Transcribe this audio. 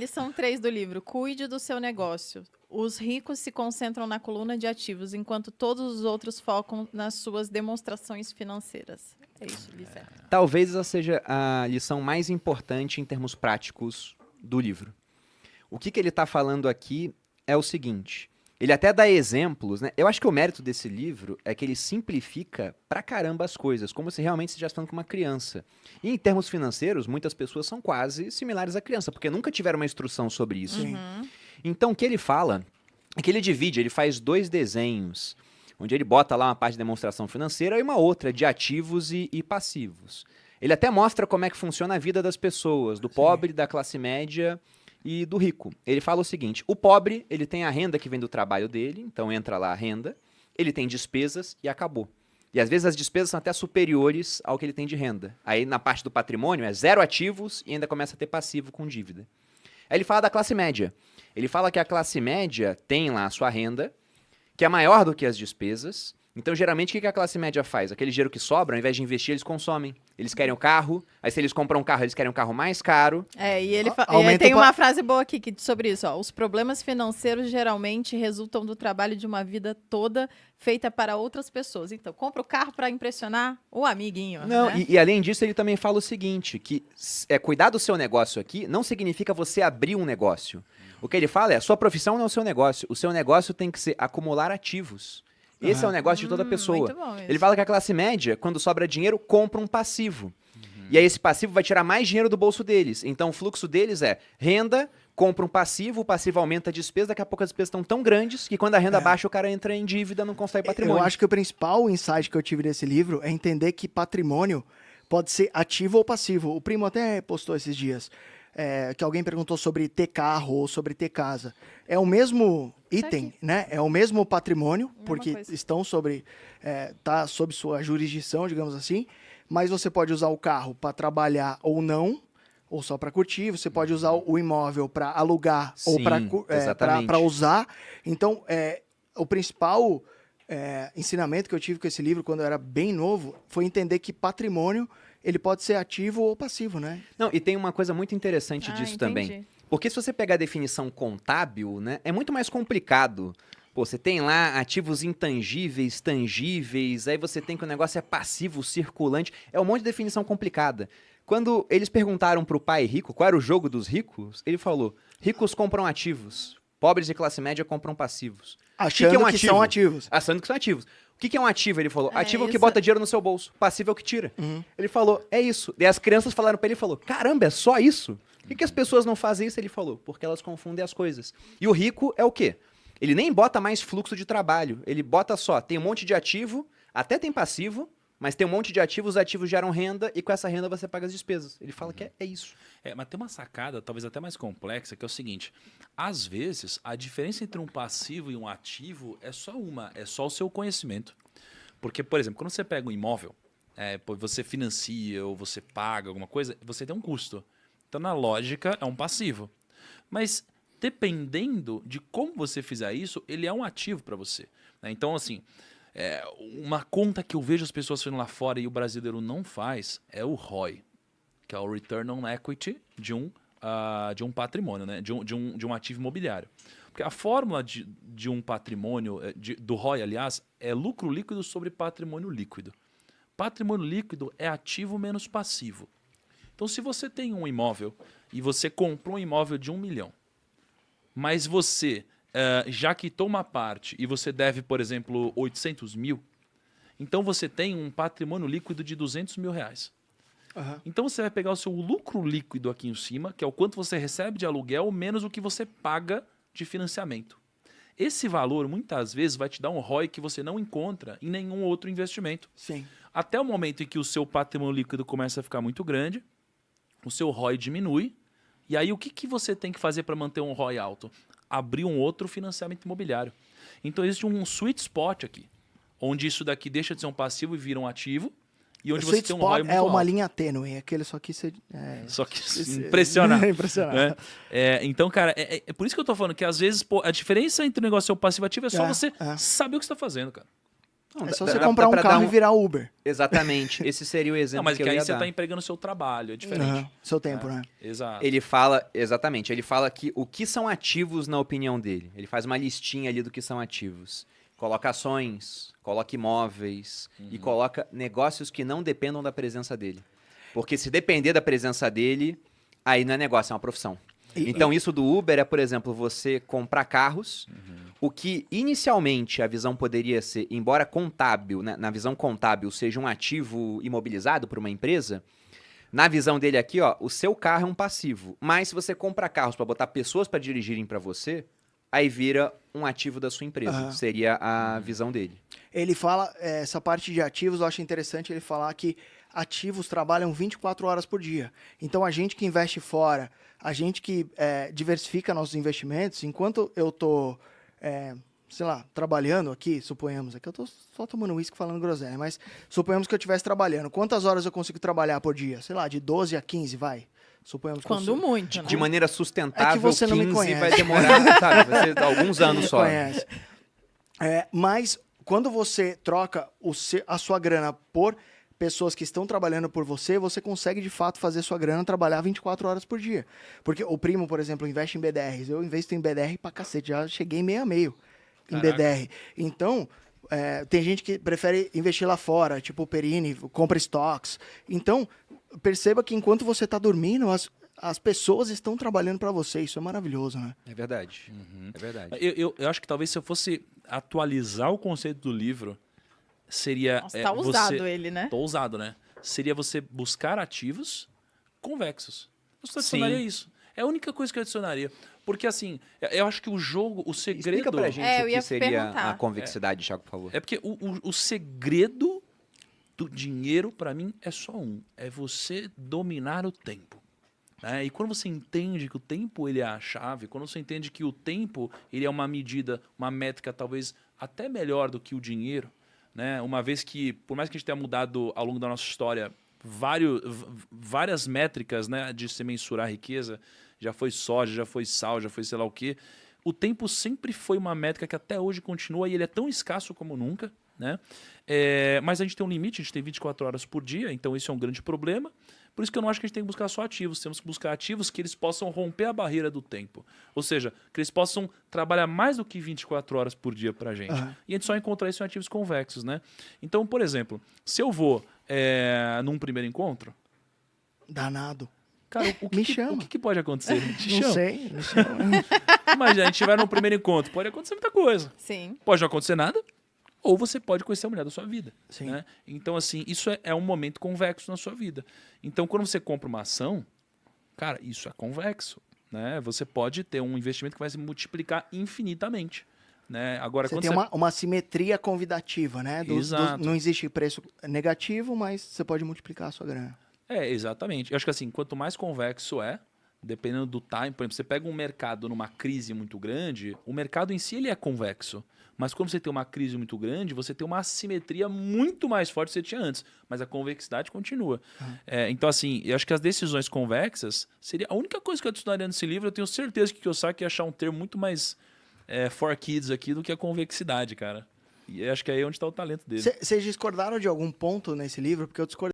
Lição 3 do livro. Cuide do seu negócio. Os ricos se concentram na coluna de ativos, enquanto todos os outros focam nas suas demonstrações financeiras. É isso, Lissé. Talvez essa seja a lição mais importante em termos práticos do livro. O que ele está falando aqui é o seguinte. Ele até dá exemplos, né? Eu acho que o mérito desse livro é que ele simplifica pra caramba as coisas, como se realmente estivesse falando com uma criança. E em termos financeiros, muitas pessoas são quase similares à criança, porque nunca tiveram uma instrução sobre isso. Então, o que ele fala é que ele divide, ele faz 2 desenhos, onde ele bota lá uma parte de demonstração financeira e uma outra de ativos e passivos. Ele até mostra como é que funciona a vida das pessoas, do pobre, da classe média e do rico. Ele fala o seguinte, o pobre, ele tem a renda que vem do trabalho dele, então entra lá a renda, ele tem despesas e acabou. E às vezes as despesas são até superiores ao que ele tem de renda. Aí na parte do patrimônio é 0 ativos e ainda começa a ter passivo com dívida. Aí ele fala da classe média. Ele fala que a classe média tem lá a sua renda, que é maior do que as despesas. Então, geralmente, o que a classe média faz? Aquele dinheiro que sobra, ao invés de investir, eles consomem. Eles querem o carro, aí se eles compram um carro, eles querem um carro mais caro. E ele tem uma frase boa aqui sobre isso. Ó. Os problemas financeiros geralmente resultam do trabalho de uma vida toda feita para outras pessoas. Então, compra o carro para impressionar o amiguinho. Não, né? e além disso, ele também fala o seguinte, que cuidar do seu negócio aqui não significa você abrir um negócio. O que ele fala é, a sua profissão não é o seu negócio. O seu negócio tem que ser acumular ativos. Esse é o negócio de toda pessoa. Muito bom isso. Ele fala que a classe média, quando sobra dinheiro, compra um passivo. E aí esse passivo vai tirar mais dinheiro do bolso deles. Então o fluxo deles é renda, compra um passivo, o passivo aumenta a despesa, daqui a pouco as despesas estão tão grandes que quando a renda baixa o cara entra em dívida, não constrói patrimônio. Eu acho que o principal insight que eu tive desse livro é entender que patrimônio pode ser ativo ou passivo. O primo até postou esses dias. Que alguém perguntou sobre ter carro ou sobre ter casa. É o mesmo item, né? É o mesmo patrimônio, porque estão sobre, tá sob sua jurisdição, digamos assim, mas você pode usar o carro para trabalhar ou não, ou só para curtir, você pode usar o imóvel para alugar ou para usar. Então, o principal ensinamento que eu tive com esse livro, quando eu era bem novo, foi entender que patrimônio ele pode ser ativo ou passivo, né? Não, e tem uma coisa muito interessante disso também. Porque se você pegar a definição contábil, né, é muito mais complicado. Pô, você tem lá ativos intangíveis, tangíveis, aí você tem que o negócio é passivo, circulante. É um monte de definição complicada. Quando eles perguntaram pro pai rico qual era o jogo dos ricos, ele falou, ricos compram ativos, pobres de classe média compram passivos. Achando que são ativos. Achando que são ativos. O que é um ativo? Ele falou, ativo é o que bota dinheiro no seu bolso, passivo é o que tira. Ele falou, é isso. E as crianças falaram pra ele, falou, caramba, é só isso? Por que as pessoas não fazem isso? Ele falou, porque elas confundem as coisas. E o rico é o quê? Ele nem bota mais fluxo de trabalho, ele bota só, tem um monte de ativo, até tem passivo, mas tem um monte de ativos, os ativos geram renda e com essa renda você paga as despesas. Ele fala que é isso. Mas tem uma sacada, talvez até mais complexa, que é o seguinte, às vezes a diferença entre um passivo e um ativo é só o seu conhecimento. Porque, por exemplo, quando você pega um imóvel, você financia ou você paga alguma coisa, você tem um custo. Então, na lógica, é um passivo. Mas, dependendo de como você fizer isso, ele é um ativo para você. Né? Então, assim, uma conta que eu vejo as pessoas fazendo lá fora e o brasileiro não faz é o ROI, que é o Return on Equity de um patrimônio, né? de um ativo imobiliário. Porque a fórmula de um patrimônio, do ROI, aliás, é lucro líquido sobre patrimônio líquido. Patrimônio líquido é ativo menos passivo. Então, se você tem um imóvel e você comprou um imóvel de 1 milhão, mas você já quitou uma parte e você deve, por exemplo, 800 mil, então você tem um patrimônio líquido de 200 mil reais. Então você vai pegar o seu lucro líquido aqui em cima, que é o quanto você recebe de aluguel, menos o que você paga de financiamento. Esse valor, muitas vezes, vai te dar um ROI que você não encontra em nenhum outro investimento. Sim. Até o momento em que o seu patrimônio líquido começa a ficar muito grande, o seu ROI diminui, e aí o que você tem que fazer para manter um ROI alto? Abrir um outro financiamento imobiliário. Então existe um sweet spot aqui, onde isso daqui deixa de ser um passivo e vira um ativo, e onde você tem um ROI muito alto. É uma linha tênue, aquele só que você... Só que impressionar. Impressionar. Né? Então, cara, é por isso que eu tô falando que às vezes a diferença entre o negócio e o passivo ativo é só você saber o que você tá fazendo, cara. Não, É só dá- você dá- comprar dá um pra carro dar e virar Uber. Exatamente. Esse seria o exemplo Não, mas que que eu aí ia você dar. está empregando o seu trabalho, é diferente. Aham, seu tempo, né? Exato. Ele fala, exatamente, ele fala que o que são ativos na opinião dele. Ele faz uma listinha ali do que são ativos. Coloca ações, coloca imóveis e coloca negócios que não dependam da presença dele. Porque se depender da presença dele, aí não é negócio, é uma profissão. Então isso do Uber é, por exemplo, você comprar carros, o que inicialmente a visão poderia ser, embora contábil, né, na visão contábil seja um ativo imobilizado por uma empresa, na visão dele aqui, ó, o seu carro é um passivo. Mas se você compra carros para botar pessoas para dirigirem para você, aí vira um ativo da sua empresa. Aham. Seria a visão dele. Ele fala, essa parte de ativos, eu acho interessante ele falar que ativos trabalham 24 horas por dia. Então, a gente que investe fora, a gente que diversifica nossos investimentos, enquanto eu tô, sei lá, trabalhando aqui, suponhamos, aqui eu tô só tomando uísque falando groselha, mas suponhamos que eu estivesse trabalhando. Quantas horas eu consigo trabalhar por dia? Sei lá, de 12 a 15, vai. Suponhamos que Quando muito, né? De maneira sustentável, você não me 15 conhece. vai demorar, sabe? Vai ser alguns anos me só. conhece. Mas quando você troca a sua grana por pessoas que estão trabalhando por você, você consegue de fato fazer sua grana trabalhar 24 horas por dia. Porque o primo, por exemplo, investe em BDRs. Eu investo em BDR pra cacete, já cheguei meio a meio em Caraca. BDR. Então, tem gente que prefere investir lá fora, tipo o Perini, compra estoques. Então, perceba que enquanto você está dormindo, as pessoas estão trabalhando para você. Isso é maravilhoso, né? É verdade. É verdade. Eu acho que talvez se eu fosse atualizar o conceito do livro, seria... Nossa, tá usado ele, né? Tô ousado, né? Seria você buscar ativos convexos. Eu só adicionaria Sim. isso. É a única coisa que eu adicionaria. Porque, assim, eu acho que o jogo, o segredo... Explica pra gente eu o ia que seria perguntar. a convexidade, Thiago, por favor. É porque o segredo do dinheiro, para mim, é só um. É você dominar o tempo. Né? E quando você entende que o tempo ele é a chave, quando você entende que o tempo ele é uma medida, uma métrica talvez até melhor do que o dinheiro, né? Uma vez que, por mais que a gente tenha mudado ao longo da nossa história várias métricas, né, de se mensurar a riqueza, já foi soja, já foi sal, já foi sei lá o quê, o tempo sempre foi uma métrica que até hoje continua e ele é tão escasso como nunca. Né? Mas a gente tem um limite, a gente tem 24 horas por dia, então isso é um grande problema. Por isso que eu não acho que a gente tem que buscar só ativos, temos que buscar ativos que eles possam romper a barreira do tempo. Ou seja, que eles possam trabalhar mais do que 24 horas por dia para a gente. E a gente só encontra isso em ativos convexos. Né? Então, por exemplo, se eu vou num primeiro encontro... Danado. Cara, Me chama. o que pode acontecer? Não sei. Me chama. Imagina, a gente vai num primeiro encontro, pode acontecer muita coisa. Sim. Pode não acontecer nada, ou você pode conhecer a mulher da sua vida. Sim. Né? Então, assim, isso é um momento convexo na sua vida. Então, quando você compra uma ação, cara, isso é convexo. Né? Você pode ter um investimento que vai se multiplicar infinitamente. Né? Agora, Você quando tem uma simetria convidativa, né? Exato. Não existe preço negativo, mas você pode multiplicar a sua grana. Exatamente. Eu acho que assim, quanto mais convexo dependendo do time, por exemplo, você pega um mercado numa crise muito grande, o mercado em si ele é convexo. Mas quando você tem uma crise muito grande, você tem uma assimetria muito mais forte do que você tinha antes. Mas a convexidade continua. Então, assim, eu acho que as decisões convexas seria a única coisa que eu adicionaria nesse livro. Eu tenho certeza que o Kiyosaki ia achar um termo muito mais for kids aqui do que a convexidade, cara. E eu acho que aí é onde está o talento dele. Vocês discordaram de algum ponto nesse livro? Porque eu discordei.